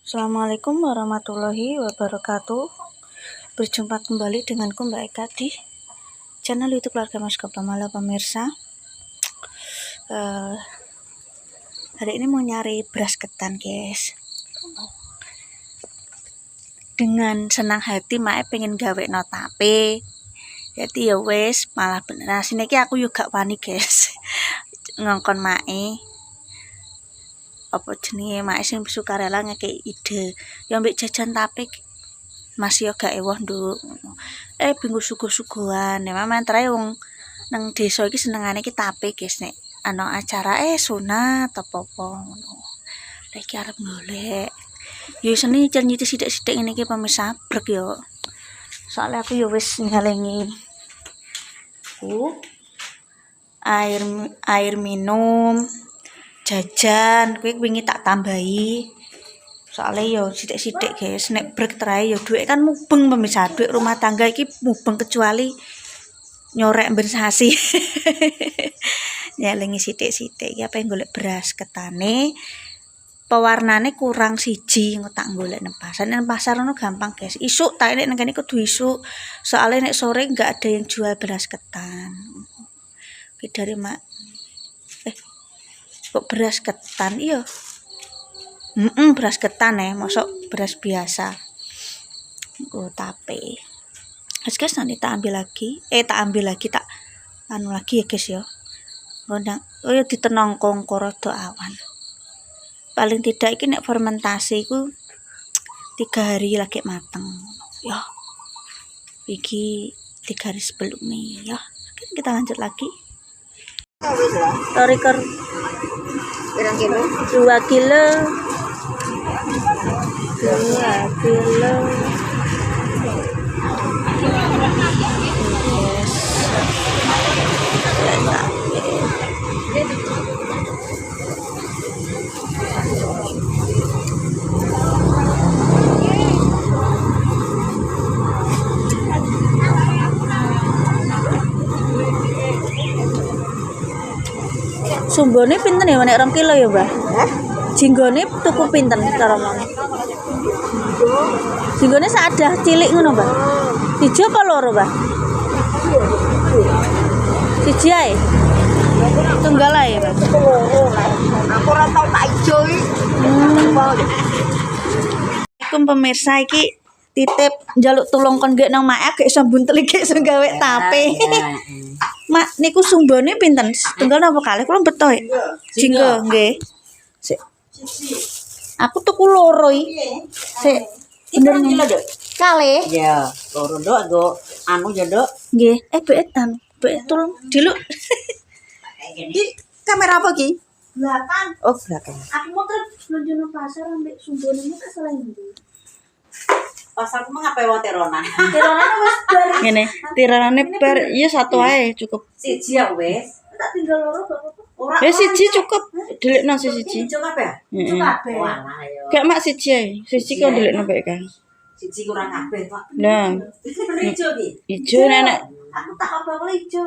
Assalamualaikum warahmatullahi wabarakatuh. Berjumpa kembali denganku Mbak Eka di channel YouTube Keluarga Mas Pamala pemirsa. Hari ini mau nyari beras ketan, guys. Dengan senang hati mae pengen gawe no tape. Jadi ya wes malah bener. Sini ki aku juga wani, guys. Ngongkon mae. Apa jenenge mak sing sukarela ngekek ide ya mbek jajan tape Mas yo gak ewoh nduk bingung suguh-suguhan nek mantrae wong nang desa iki senengane ki tape guys nek ana acara sunat apa-apa ngono lek iki arep golek yo seni nyiti sithik-sithik ngene iki pemirsa brek yo soalnya aku yo wis ngalengi air minum jajan kuwi wingi tak tambahi soalnya yo sithik-sithik guys nek brek trae yo dhuwit kan mubeng pemirsa dhuwit rumah tangga iki mubeng kecuali nyorek ben sasi nyelengi sithik-sithik iki apa golek beras ketane pewarnane kurang siji engko tak golek nang pasar ono gampang guys isuk tak nek nang kene kudu isuk soalnya nek sore enggak ada yang jual beras ketan iki dari mak kok beras ketan iya beras ketan masuk beras biasa tape guys nanti tak ambil lagi tak anu lagi ya guys ya gondang ya ditenongkong korodo awan paling tidak ini nek fermentasi ku 3 hari lagi mateng ya iki 3 hari sebelumnya ya kita lanjut lagi torikor 2 kilo 2 kilo Sumbone pinten ya nek 2 kilo ya, Mbah? Jinggone tuku pinten cara mong? Jinggone sadah cilik ngono, Mbah. Siji apa loro, Mbah? Siji ae. Tunggal ae, Mbah. Aku ora tau tak ijo iki. Assalamualaikum pemirsa iki titip njaluk tulung kon gek nang mak gek iso buntel gek iso gawe tape. Mak niku sumbone pinten? Tunggal napa kalih kula beto e. Jinggo nggih. Sik. Aku tuku loro iki. Sik. Bener kilo, Dok. Kalih. Iya, loro nduk nggo anu ya, Dok. Nggih. Bek tulung diluk. Iki kamera apa iki? Belakang. Oh, belakang. Aku mau kan nunjuk pasar ambek sumbone ini tak salah ndi. Pasarku mah ngapain wae teronan. Tironan wis bar. Ngene, tiranane bar iya satu ae cukup. Siji ya wis. Tak tinggal loro bapak. Ora. Ya siji cukup. Delikno siji. Ijo kabeh. Itu kabeh. Walah ya. Gak mak siji ae. Siji kok delikno bae kan. Siji kurang kabeh, Pak. Nah, Ijo iki. ijo nenek. Aku tak apa ijo.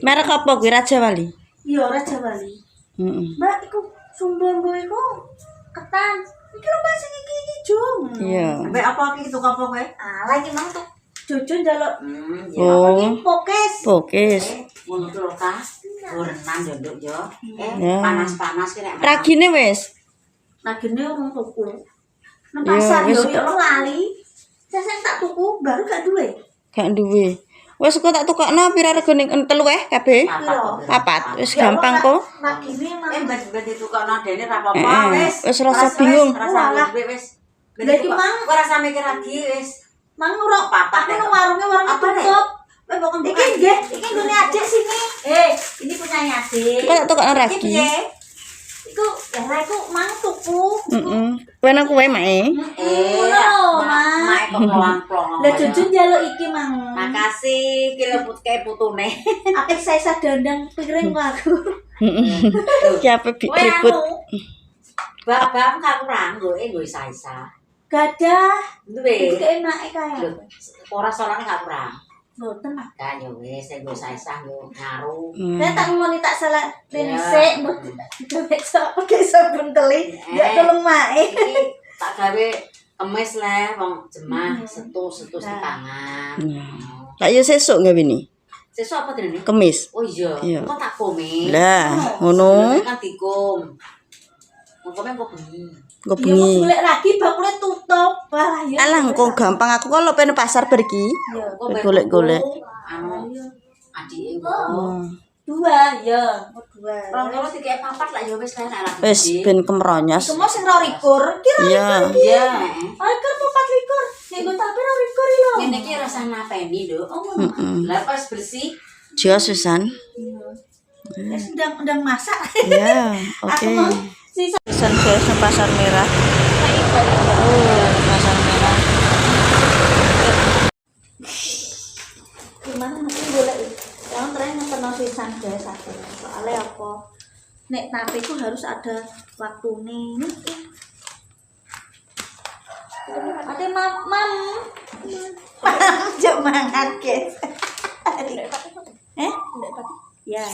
Merek apa kuwi Raja Wali? Iya Raja Wali. Heeh. Mbak iku sumbon gue iku ketan. Iki lho Mbak sing iki ijo. Iya. Sampai apa iki tukang apa kowe? Lagi mang tuh Jujun njaluk Oh, pokes. pokes. Ngono to ta. Gorenan yo, Nduk yo. Ya. Panas-panas ki nek. Ragine wis. Lagine wong tuku. Nang Ya, pasar wis. yo ora lali. Sesek tak tuku baru gak duwe. Gak duwe. Wis kok tak tukokno pira regane 3 kabeh? Papat. Wis gampang kok. Lagine mang Ben ditukokno dene ra apa-apa wis. Wis rasa bingung. Rasa wis. Lah iki mang ora sampe mikir lagi wis. mang ora Papat, aku nang warungnya Apa, Nek? tutup. Kowe kok Iki nggih, iki nggone adik sini. ini punya adik. Kok tak tukokno Iki ragi? piye? Iku lah iku mang tuku. Heeh. Kowe nang kowe mae. Lho, Mang. Mak kok plong-plong. Lah Jujun njaluk iki mang. Makasih ki lebut kae putune. Apik saya dandang piring aku. Ki ape Kowe ribut. anu. Bab-bab kak kurang nggo isa-isa. Gadah. Duwe. Iki enake kae. Ora salane gak kurang. Mboten ah. Kan yo wis sah yo ngaruh. Saya tak mau tak salah Ya. dhisik mboten. Besok pakai sabun teli. Ya tolong mae. Iki tak gawe kemis le wong jemah setu dipangan. Tak yo sesuk gawe ni. Sesuk apa dene? Kemis. Oh iya, Iya. kok tak kome. Lah, ngono. Kan dikum. Mongkome kok bengi. Engko Ya bengi. golek lagi bakule tutup. Walah ya. Alah engko gampang aku kalau pengen pasar pergi. Ya. Kok ben Golek-golek. Anu adike kok. Oh. Dua ya, dua. Rong-rong dikek papat lah ya wis kae nek Wis ben kemeronyos. Semua sing 22 kira Iya. Iya. Aiker 24. Nek gue tapi 22 lho. Ngene iki rasa napeni lho. Heeh. Lah pas bersih. Jos Susan. Ya sedang masak. Ya, oke. Aku mau sisa Susan guys nang pasar merah. Oh, pasar merah. gimana mesti golek yang terakhir ngeteno sisan guys aku. Soalnya apa? Nek tape itu harus ada waktu nih. Ada mam. Jom mangan guys. Ya.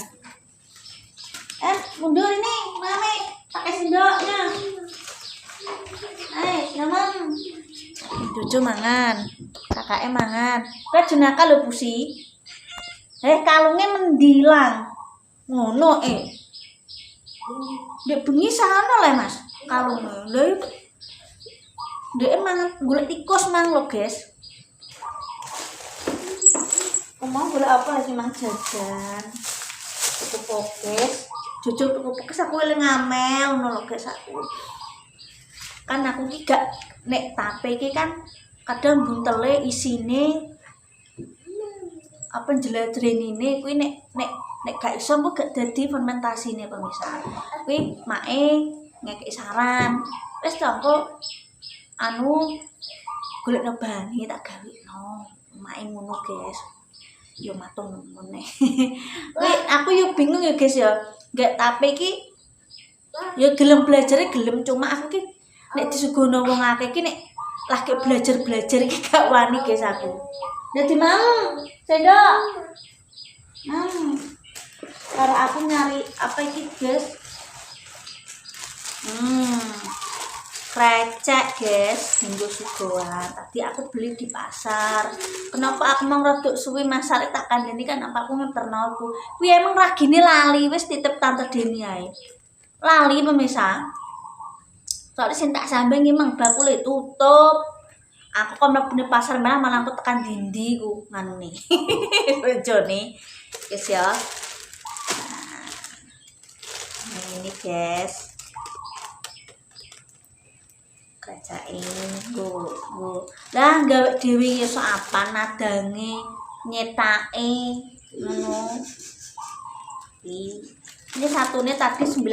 Mundur ini, Mami. Pakai sendoknya. Mam. Jojo mangan. Kakaknya mangan. Kowe jenaka lho Pusi. Kalungnya mendilang. Ngono Dek bengi sana le Mas. Kalungnya. Lha Dek mangan golek tikus mang lho, guys. Ngomong golek apa lagi mang jajan. Tuku pokes. Jojo tuku pokes aku eling ngamel ngono lho guys aku. Kan aku ki gak nek tape ki kan kadang buntele isine apa jelajrenine kuwi nek gak iso kok gak dadi fermentasine pemirsa. Kuwi mae ngekeki saran. Wis to engko anu golekno bani tak gawekno. Mae ngono guys. Yo matung ngene. Kuwi aku yo bingung ya guys ya. Gak tape ki ya gelem belajare gelem cuma aku ki nek disuguhno wong akeh ki nek lagi belajar iki gak wani guys aku. Dadi mau sendok. Karena aku nyari apa iki guys? Krecek guys, minggu sugoan. Tadi aku beli di pasar. Kenapa aku mau rodok suwi masare tak kandhani kan apa aku ngeterno aku. Kuwi emang ragine lali wis titip tante Deni ae. Lali pemirsa. Soalnya sing tak sambeng emang bakule tutup. Aku kok mlebu pasar malah aku tekan dindi ku nganu nih. Bojone. Guys ya. Nah, ini guys. Kacain go. Lah gawe dhewe ya sok apa nadange, nyetake ngono. Ini satunya tadi 9,5.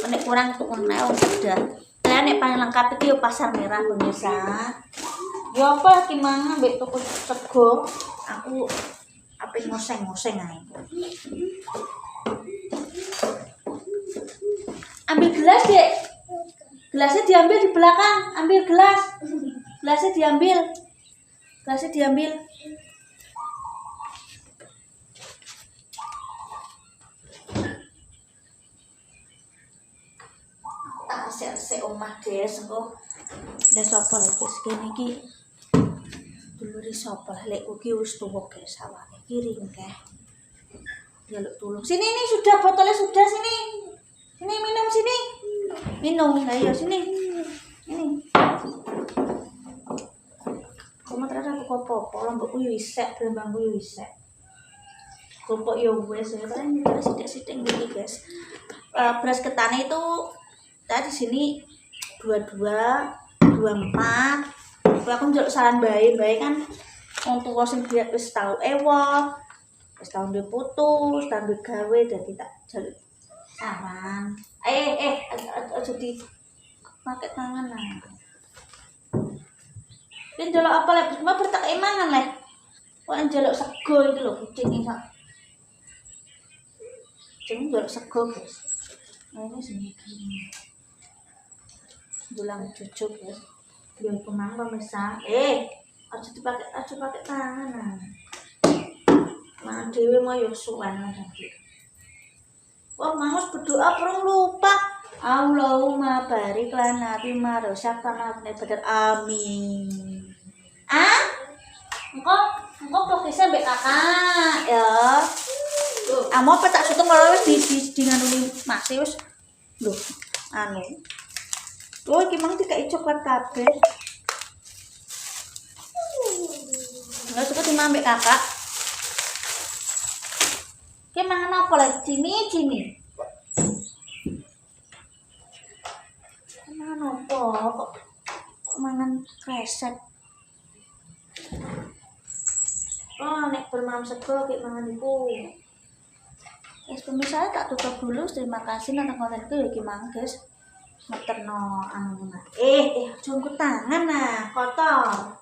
Nek kurang tuh udah. Saya nek paling lengkap itu pasar merah pemirsa. Ya apa lagi mana mbek toko sego. Aku apa ngoseng-ngoseng ae. Ambil gelas, Dek. Gelasnya diambil di belakang. Ambil gelas. Gelasnya diambil. Tak sik omah guys, engko ada sapa lagi segene iki. Dulure sapa lek kuwi wis tuwa guys awake kiring keh. Jaluk tulung. Sini ini sudah botolnya sudah sini. Sini minum sini. Minum ayo sini. Ini. Kamu terasa apa-apa, lombokku yo isek, brambangku yo isek. Kerupuk yo wis ya kan sithik-sithik gini guys. Beras ketan itu tadi sini 22, 24. Aku njaluk saran bae kan wong tuwa sing biyen wis tau ewah. Wis tau ndek putus, tau ndek gawe dadi tak jaluk saran. Aja di pakai tangan lah. Kan njaluk apa lek cuma bertak mangan lek. Kok njaluk sego iki lho kucing iki. Kucing njaluk sego, guys. Ini sini. Dulang cucuk guys. Yo kemang pemirsa. Aja pakai tangan. Mangan dhewe mau yo suwen nanti. Wah, Mangus berdoa perlu lupa. Allahumma barik lana bima razaqtana min badar amin. Engko fokusnya mbek kakak ya. Amo apa tak sutung kalau di nganuni Mas wis. Lho, anu. Oh, iki mang dikai coklat kabeh. Enggak suka dimambek kakak. Ki mangan apa lagi? Cini. Mangan apa? Kok mangan kresek? Oh, nek bermalam sego kayak mangan iku. Pemirsa tak tutup dulu. Terima kasih nonton kontenku ya ki mang, guys. Ngeterno anu. Jongkut tangan nah, kotor.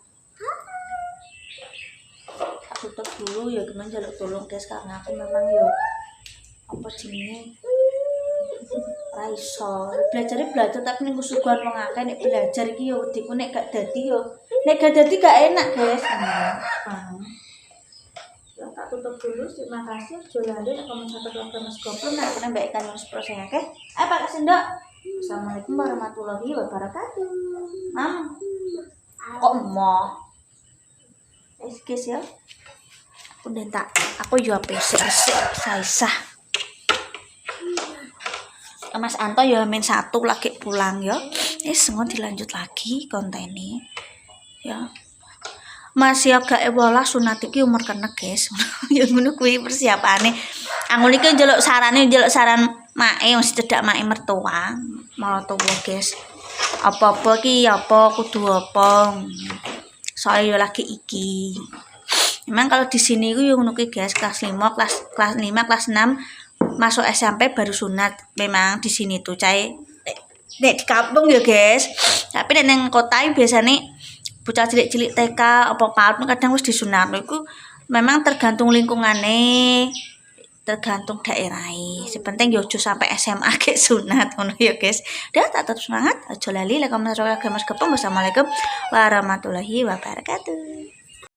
Tak tutup dulu ya gimana jaluk tolong guys karena aku memang yo apa jenenge raiso belajar tapi ning kusuguhan wong akeh nek belajar iki yo wediku nek gak dadi gak enak guys. Ya tak tutup dulu. Terima kasih. Jolali nek komen satu keluarga Mas Goblok nek kena mbak ikan Mas proses akeh. Pak Sendok. Assalamualaikum warahmatullahi wabarakatuh. Mam. Kok emoh? Guys ya. Aku yo resik saisah. Mas Anto yo main 1 lagi pulang ya. Semua dilanjut lagi konten ini. Ya. Masih agak ebola sunat iki umur kena guys. Ya ngono kuwi persiapane. Angul iki njaluk saran mae mesti cedak mae mertua. Mau tuwa guys. Apa-apa ki apa kudu apa. Soalnya yo lagi iki. Memang kalau di sini gue yang nuki guys kelas 5, kelas 6 masuk SMP baru sunat. Memang di sini tuh cai nek di kampung ya guys. Tapi nek nang kota biasanya bocah cilik-cilik TK apa PAUD kadang wis disunat. Iku memang tergantung lingkungane, tergantung daerahnya. Sepenting yo aja sampai SMA ke sunat ngono ya guys. Dah tetap semangat. Aja lali like, comment, subscribe, Mas Gepeng. Wassalamualaikum warahmatullahi wabarakatuh.